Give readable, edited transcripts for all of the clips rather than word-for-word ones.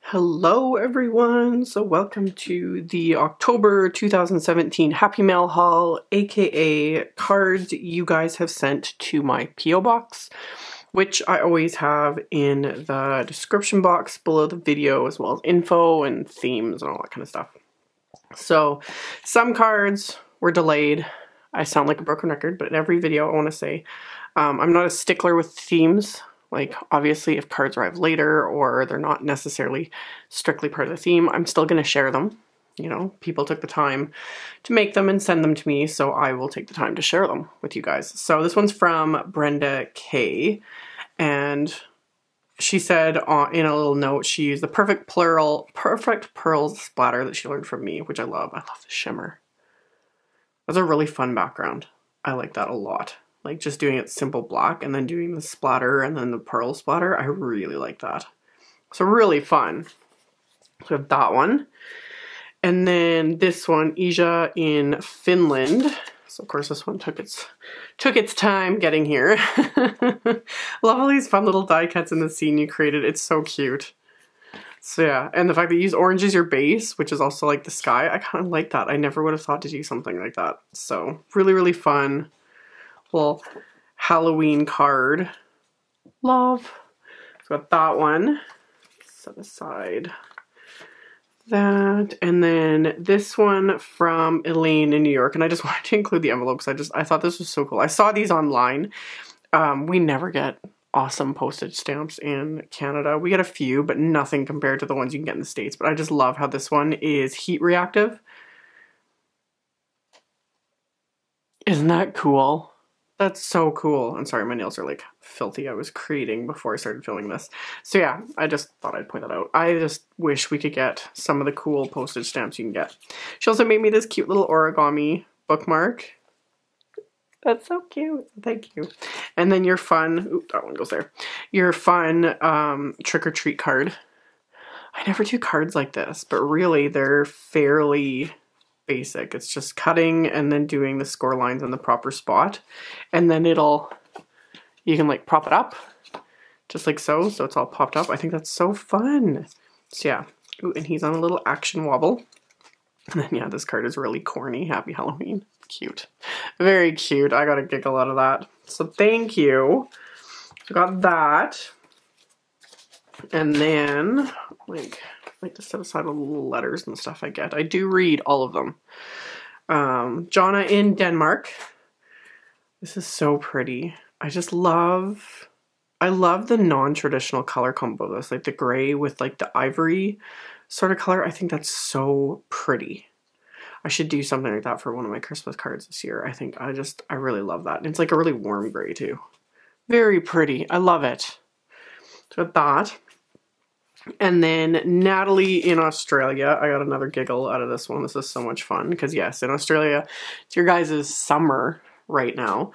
Hello everyone! So welcome to the October 2017 Happy Mail haul, aka cards you guys have sent to my P.O. box, which I always have in the description box below the video, as well as info and themes and all that kind of stuff. So some cards were delayed. I sound like a broken record, but in every video I want to say I'm not a stickler with themes. Like, obviously, if cards arrive later or they're not necessarily strictly part of the theme, I'm still going to share them. You know, people took the time to make them and send them to me, so I will take the time to share them with you guys. So this one's from Brenda K. And she said in a little note, she used the perfect pearls splatter that she learned from me, which I love. I love the shimmer. That's a really fun background. I like that a lot. Like just doing it simple black and then doing the splatter and then the pearl splatter. I really like that. So really fun. So we have that one. And then this one, Ija in Finland. So of course this one took its time getting here. I love all these fun little die cuts in the scene you created. It's so cute. So yeah, and the fact that you use orange as your base, which is also like the sky, I kind of like that. I never would have thought to do something like that. So really, really fun. Little Halloween card. Love. So got that one. Set aside that. And then this one from Elaine in New York. And I just wanted to include the envelopes. I thought this was so cool. I saw these online. We never get awesome postage stamps in Canada. We get a few, but nothing compared to the ones you can get in the States. But I just love how this one is heat reactive. Isn't that cool? That's so cool. I'm sorry, my nails are like filthy. I was creating before I started filming this. So yeah, I just thought I'd point that out. I just wish we could get some of the cool postage stamps you can get. She also made me this cute little origami bookmark. That's so cute. Thank you. And then your fun, oop, that one goes there. Your fun trick-or-treat card. I never do cards like this, but really they're fairly basic. It's just cutting and then doing the score lines in the proper spot. And then you can like prop it up just like so. So it's all popped up. I think that's so fun. So yeah. Ooh, and he's on a little action wobble. And then yeah, this card is really corny. Happy Halloween. Cute. Very cute. I got a giggle out of that. So thank you. So got that. And then I like to set aside all the little letters and stuff I get. I do read all of them. Jonna in Denmark. This is so pretty. I love the non-traditional color combo of this. Like the gray with like the ivory sort of color. I think that's so pretty. I should do something like that for one of my Christmas cards this year. I really love that. And it's like a really warm gray too. Very pretty. I love it. So that. And then Natalie in Australia. I got another giggle out of this one. This is so much fun because yes, in Australia, it's your guys' summer right now,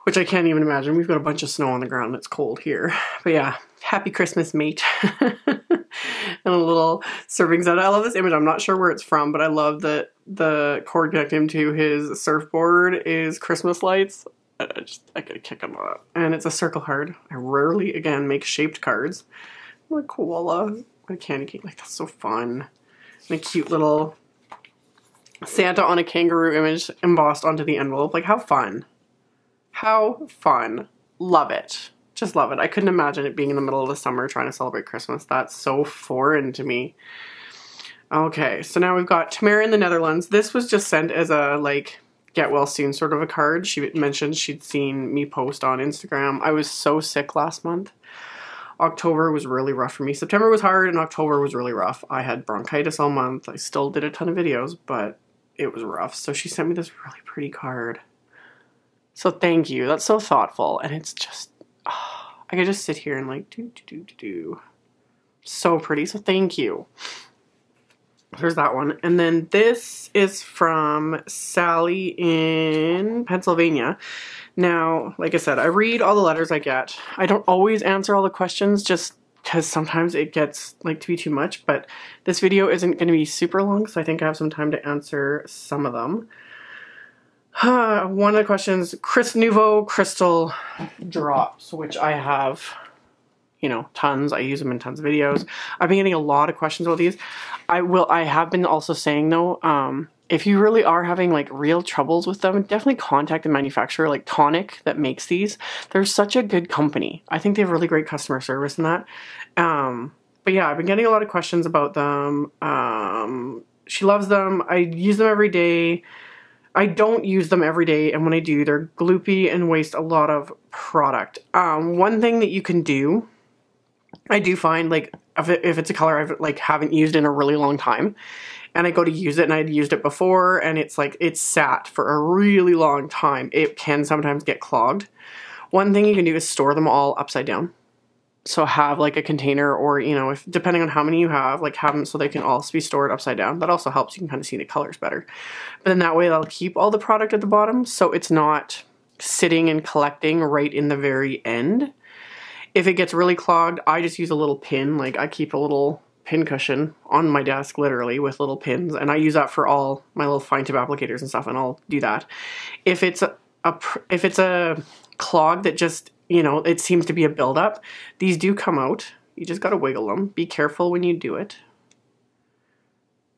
which I can't even imagine. We've got a bunch of snow on the ground. It's cold here. But yeah, happy Christmas, mate. And a little serving set. I love this image. I'm not sure where it's from, but I love that the cord connecting him to his surfboard is Christmas lights. I get a kick on that. And it's a circle card. I rarely, again, make shaped cards. A koala, a candy cane, like that's so fun. And a cute little Santa on a kangaroo image embossed onto the envelope. Like how fun. How fun. Love it. Just love it. I couldn't imagine it being in the middle of the summer trying to celebrate Christmas. That's so foreign to me. Okay, so now we've got Tamara in the Netherlands. This was just sent as a like get well soon sort of a card. She mentioned she'd seen me post on Instagram. I was so sick last month. October was really rough for me. September was hard and October was really rough. I had bronchitis all month. I still did a ton of videos, but it was rough. So she sent me this really pretty card. So thank you. That's so thoughtful. And it's just, I could just sit here and like do. So pretty. So thank you. There's that one. And then this is from Sally in Pennsylvania. Now, like I said, I read all the letters I get. I don't always answer all the questions just because sometimes it gets like to be too much, but this video isn't going to be super long, so I think I have some time to answer some of them. One of the questions, Nouveau Crystal Drops, which I have you know, tons. I use them in tons of videos. I've been getting a lot of questions about these. I have been also saying though, if you really are having like real troubles with them, definitely contact the manufacturer like Tonic that makes these. They're such a good company. I think they have really great customer service in that. But yeah, I've been getting a lot of questions about them. She loves them. I use them every day. I don't use them every day, and when I do, they're gloopy and waste a lot of product. One thing that you can do, I do find, like, if it's a color I've like haven't used in a really long time, and I go to use it and I'd used it before, and it's like it's sat for a really long time, it can sometimes get clogged. One thing you can do is store them all upside down. So have like a container, or, you know, if depending on how many you have, like have them so they can all be stored upside down. That also helps. You can kind of see the colors better. But then that way they'll keep all the product at the bottom, so it's not sitting and collecting right in the very end. If it gets really clogged, I just use a little pin. Like I keep a little pin cushion on my desk, literally, with little pins, and I use that for all my little fine tip applicators and stuff, and I'll do that. If it's a clog that just, you know, it seems to be a buildup, these do come out. You just gotta wiggle them. Be careful when you do it.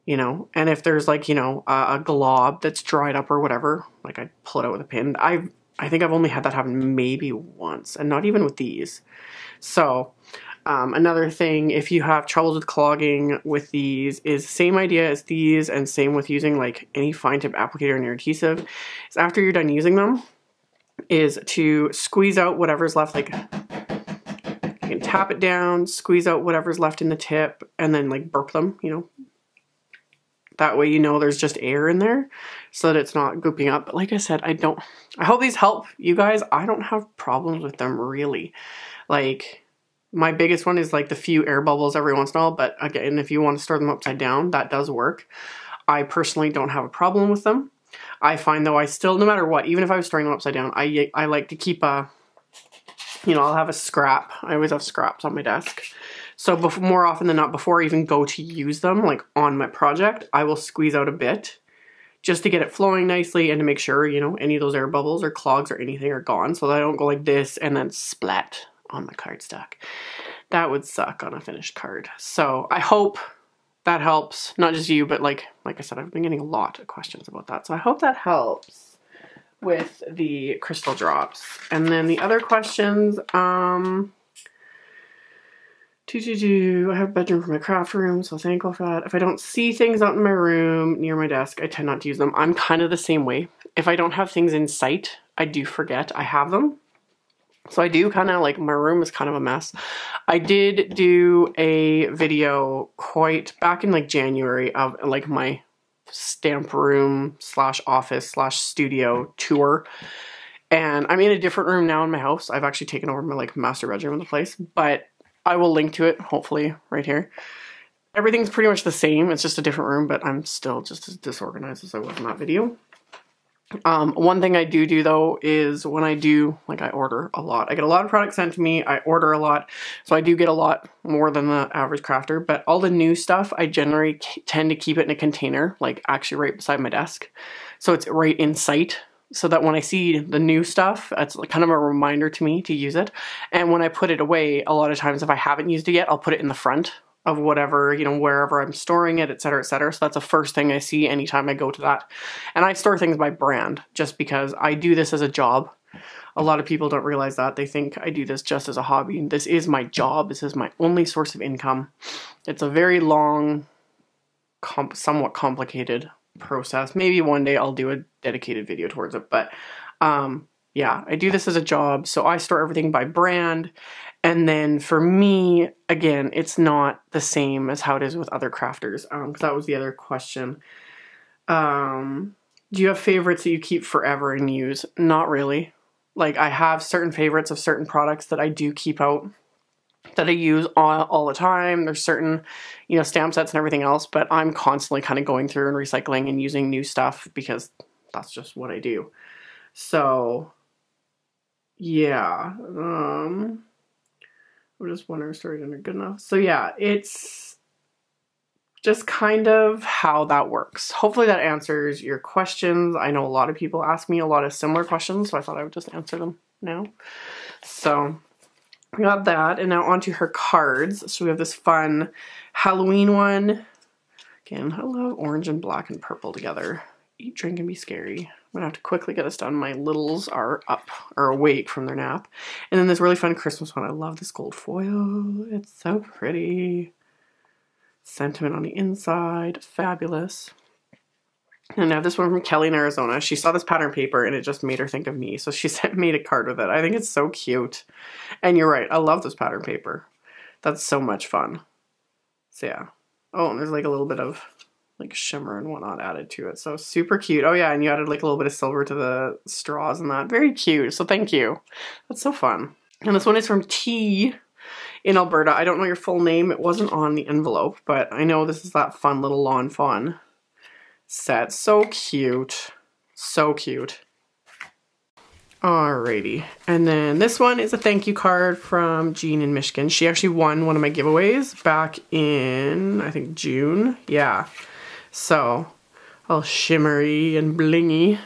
You know, and if there's like, you know, a glob that's dried up or whatever, like I pull it out with a pin. I think I've only had that happen maybe once, and not even with these. So another thing, if you have troubles with clogging with these, is same idea as these, and same with using like any fine tip applicator and your adhesive, is after you're done using them, is to squeeze out whatever's left. Like you can tap it down, squeeze out whatever's left in the tip, and then like burp them, you know. That way you know there's just air in there so that it's not gooping up. But like I said, I hope these help you guys. I don't have problems with them really. Like my biggest one is like the few air bubbles every once in a while, but again, if you want to store them upside down, that does work. I personally don't have a problem with them. I find though, I still, no matter what, even if I was storing them upside down, I like to keep a, you know, I'll have a scrap. I always have scraps on my desk. So more often than not, before I even go to use them, like on my project, I will squeeze out a bit just to get it flowing nicely and to make sure, you know, any of those air bubbles or clogs or anything are gone, so that I don't go like this and then splat on my cardstock. That would suck on a finished card. So I hope that helps. Not just you, but like I said, I've been getting a lot of questions about that. So I hope that helps with the crystal drops. And then the other questions, I have a bedroom for my craft room, so thankful for that. If I don't see things out in my room near my desk, I tend not to use them. I'm kind of the same way. If I don't have things in sight, I do forget I have them. So I do kind of like, my room is kind of a mess. I did do a video quite back in like January of like my stamp room / office / studio tour. And I'm in a different room now in my house. I've actually taken over my like master bedroom in the place, but I will link to it, hopefully, right here. Everything's pretty much the same. It's just a different room, but I'm still just as disorganized as I was in that video. One thing I do though is when I do, like I order a lot. I get a lot of products sent to me. I order a lot. So I do get a lot more than the average crafter. But all the new stuff, I generally tend to keep it in a container, like actually right beside my desk. So it's right in sight. So that when I see the new stuff, it's kind of a reminder to me to use it. And when I put it away, a lot of times if I haven't used it yet, I'll put it in the front of whatever, you know, wherever I'm storing it, etc., etc. So that's the first thing I see anytime I go to that. And I store things by brand just because I do this as a job. A lot of people don't realize that. They think I do this just as a hobby. This is my job. This is my only source of income. It's a very long, somewhat complicated process. Maybe one day I'll do a dedicated video towards it, but yeah, I do this as a job, so I store everything by brand. And then for me, again, it's not the same as how it is with other crafters, because that was the other question. Do you have favorites that you keep forever and use? Not really. Like I have certain favorites of certain products that I do keep out, that I use all the time. There's certain, you know, stamp sets and everything else, but I'm constantly kind of going through and recycling and using new stuff because that's just what I do. So yeah, I'm just wondering, stories are good enough. So yeah, it's just kind of how that works. Hopefully that answers your questions. I know a lot of people ask me a lot of similar questions, so I thought I would just answer them now. So We got that, and now onto her cards. So we have this fun Halloween one. Again, I love orange and black and purple together. Eat, drink, and be scary. I'm gonna have to quickly get this done. My littles are up or awake from their nap. And then this really fun Christmas one. I love this gold foil. It's so pretty. Sentiment on the inside. Fabulous. And now this one from Kelly in Arizona. She saw this pattern paper and it just made her think of me. So she made a card with it. I think it's so cute. And you're right. I love this pattern paper. That's so much fun. So yeah. Oh, and there's like a little bit of like shimmer and whatnot added to it. So super cute. Oh yeah, and you added like a little bit of silver to the straws and that. Very cute. So thank you. That's so fun. And this one is from T in Alberta. I don't know your full name. It wasn't on the envelope, but I know this is that fun little lawn fawn set. So cute. So cute. Alrighty. And then this one is a thank you card from Jean in Michigan. She actually won one of my giveaways back in, I think, June. Yeah. So, all shimmery and blingy.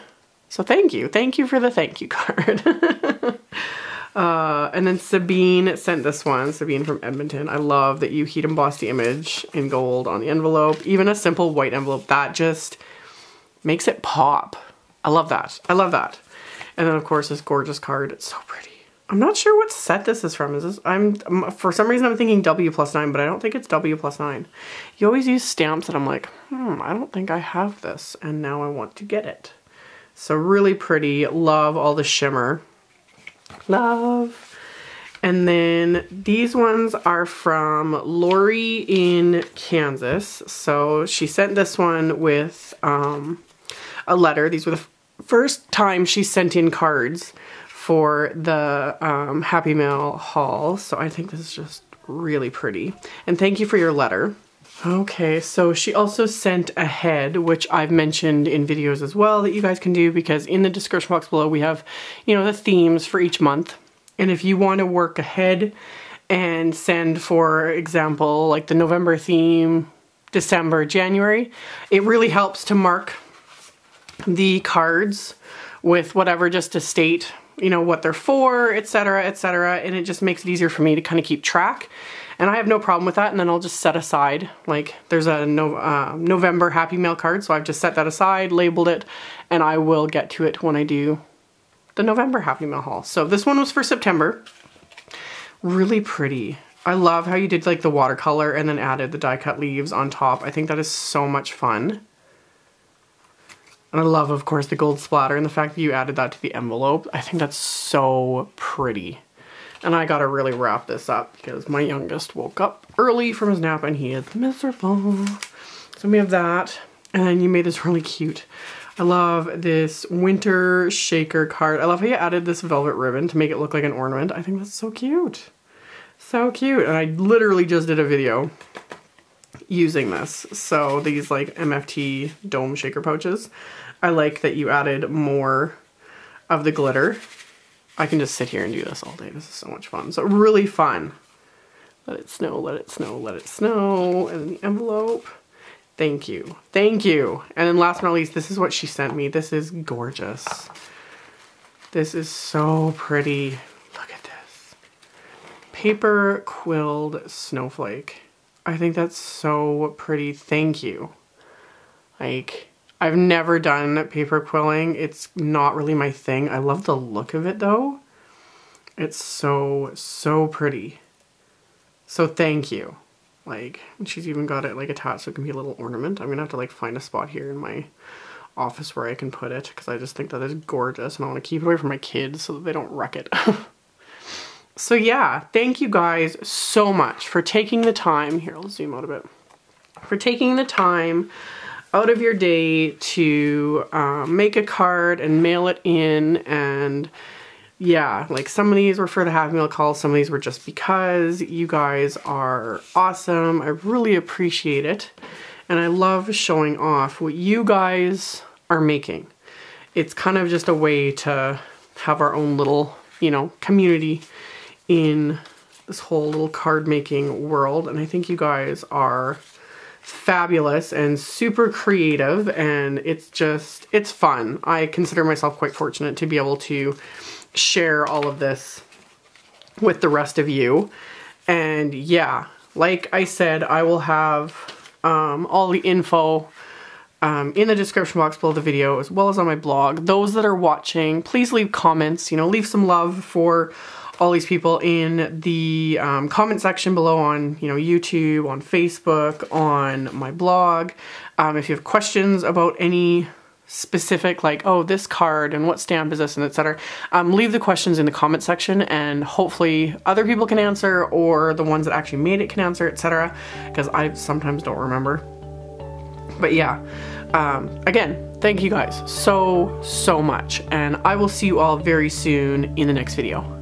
So thank you. Thank you for the thank you card. And then Sabine sent this one. Sabine from Edmonton. I love that you heat embossed the image in gold on the envelope. Even a simple white envelope. That just makes it pop. I love that. I love that. And then of course this gorgeous card. It's so pretty. I'm not sure what set this is from. Is this? For some reason I'm thinking W+9, but I don't think it's W+9. You always use stamps and I'm like, I don't think I have this, and now I want to get it. So really pretty. Love all the shimmer. Love. And then these ones are from Lori in Kansas. So she sent this one with a letter. These were the first time she sent in cards for the Happy Mail haul. So I think this is just really pretty. And thank you for your letter. Okay, so she also sent a head, which I've mentioned in videos as well that you guys can do, because in the description box below we have, you know, the themes for each month. And if you want to work ahead and send, for example, like the November theme, December, January, it really helps to mark the cards with whatever, just to state, you know, what they're for, etc., etc., and it just makes it easier for me to kind of keep track. And I have no problem with that, and then I'll just set aside, like, there's a November Happy Mail card, so I've just set that aside, labeled it, and I will get to it when I do the November Happy Mail haul. So this one was for September. Really pretty. I love how you did like the watercolor and then added the die cut leaves on top. I think that is so much fun. And I love, of course, the gold splatter and the fact that you added that to the envelope. I think that's so pretty. And I gotta really wrap this up because my youngest woke up early from his nap and he is miserable. So we have that. And then you made this really cute. I love this winter shaker card. I love how you added this velvet ribbon to make it look like an ornament. I think that's so cute. So cute. And I literally just did a video using this. So these like MFT dome shaker pouches. I like that you added more of the glitter. I can just sit here and do this all day. This is so much fun. So really fun. Let it snow, let it snow, let it snow. And then the envelope. Thank you. Thank you. And then last but not least, this is what she sent me. This is gorgeous. This is so pretty. Look at this. Paper quilled snowflake. I think that's so pretty. Thank you. Like, I've never done paper quilling. It's not really my thing. I love the look of it though. It's so, so pretty. So thank you. Like, she's even got it like attached so it can be a little ornament. I'm gonna have to like find a spot here in my office where I can put it because I just think that is gorgeous and I want to keep it away from my kids so that they don't wreck it. So yeah, thank you guys so much for taking the time. Here, I'll zoom out a bit. For taking the time out of your day to make a card and mail it in. And yeah, like some of these were for the Happy Mail calls, some of these were just because. You guys are awesome. I really appreciate it. And I love showing off what you guys are making. It's kind of just a way to have our own little, you know, community in this whole little card making world. And I think you guys are fabulous and super creative, and it's fun. I consider myself quite fortunate to be able to share all of this with the rest of you. And yeah, like I said, I will have all the info in the description box below the video, as well as on my blog. Those that are watching, please leave comments, you know, leave some love for all these people in the comment section below on, you know, YouTube, on Facebook, on my blog. If you have questions about any specific, like, oh, this card and what stamp is this and etc., leave the questions in the comment section, and hopefully other people can answer, or the ones that actually made it can answer, etc., because I sometimes don't remember. But yeah, again, thank you guys so much, and I will see you all very soon in the next video.